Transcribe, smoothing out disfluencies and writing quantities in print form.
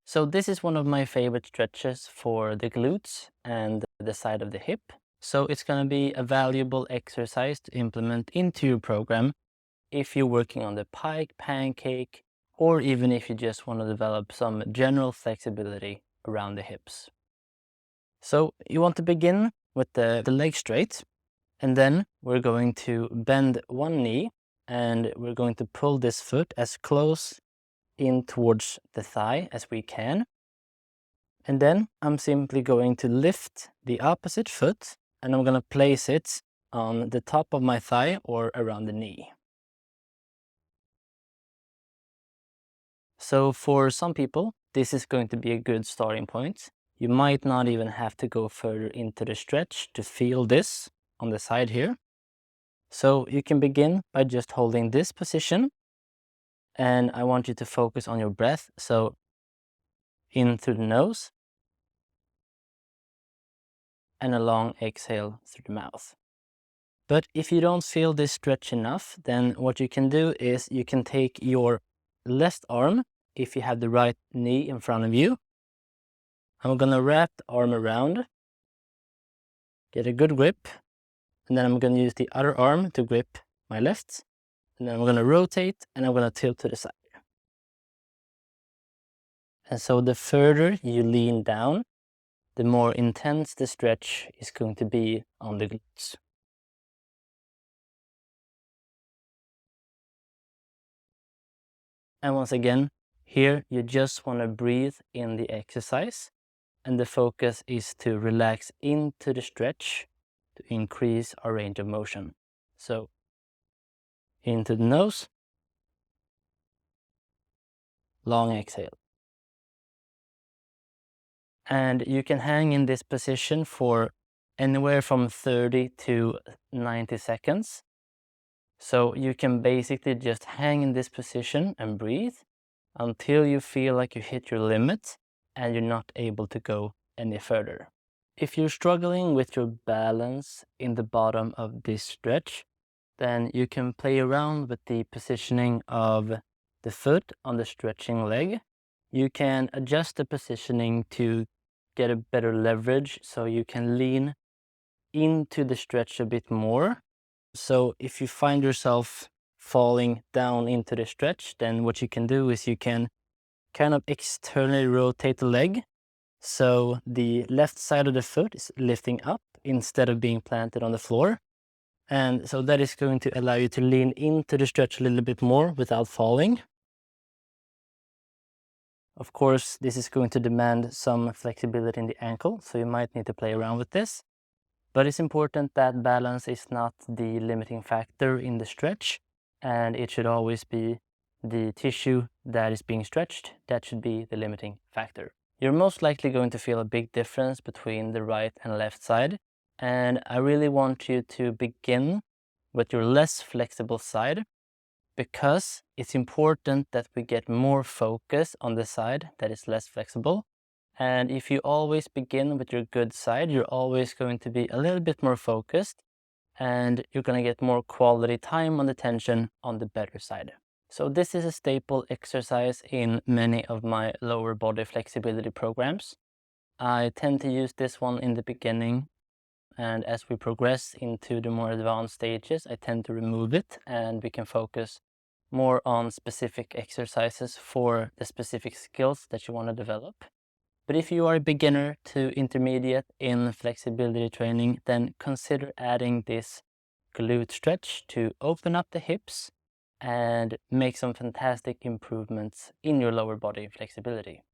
So this is one of my favorite stretches for the glutes and the side of the hip. So it's going to be a valuable exercise to implement into your program if you're working on the pike, pancake, or even if you just want to develop some general flexibility around the hips. So you want to begin with the leg straight, and then we're going to bend one knee and we're going to pull this foot as close in towards the thigh as we can. And then I'm simply going to lift the opposite foot and I'm going to place it on the top of my thigh or around the knee. So for some people, this is going to be a good starting point. You might not even have to go further into the stretch to feel this on the side here. So you can begin by just holding this position, and I want you to focus on your breath. So in through the nose and a long exhale through the mouth. But if you don't feel this stretch enough, then what you can do is you can take your left arm, if you have the right knee in front of you. I'm gonna wrap the arm around, get a good grip, and then I'm gonna use the other arm to grip my left, and then I'm gonna rotate and I'm gonna tilt to the side. And so the further you lean down, the more intense the stretch is going to be on the glutes. And once again, here you just want to breathe in the exercise, and the focus is to relax into the stretch to increase our range of motion. So into the nose, long exhale. And you can hang in this position for anywhere from 30 to 90 seconds. So you can basically just hang in this position and breathe until you feel like you hit your limit and you're not able to go any further. If you're struggling with your balance in the bottom of this stretch, then you can play around with the positioning of the foot on the stretching leg. You can adjust the positioning to get a better leverage so you can lean into the stretch a bit more. So if you find yourself falling down into the stretch, then what you can do is you can kind of externally rotate the leg. So the left side of the foot is lifting up instead of being planted on the floor. And so that is going to allow you to lean into the stretch a little bit more without falling. Of course, this is going to demand some flexibility in the ankle, so you might need to play around with this. But it's important that balance is not the limiting factor in the stretch, and it should always be the tissue that is being stretched that should be the limiting factor. You're most likely going to feel a big difference between the right and left side, and I really want you to begin with your less flexible side, because it's important that we get more focus on the side that is less flexible. And if you always begin with your good side, you're always going to be a little bit more focused and you're going to get more quality time on the tension on the better side. So this is a staple exercise in many of my lower body flexibility programs. I tend to use this one in the beginning, and as we progress into the more advanced stages, I tend to remove it and we can focus more on specific exercises for the specific skills that you want to develop. But if you are a beginner to intermediate in flexibility training, then consider adding this glute stretch to open up the hips and make some fantastic improvements in your lower body flexibility.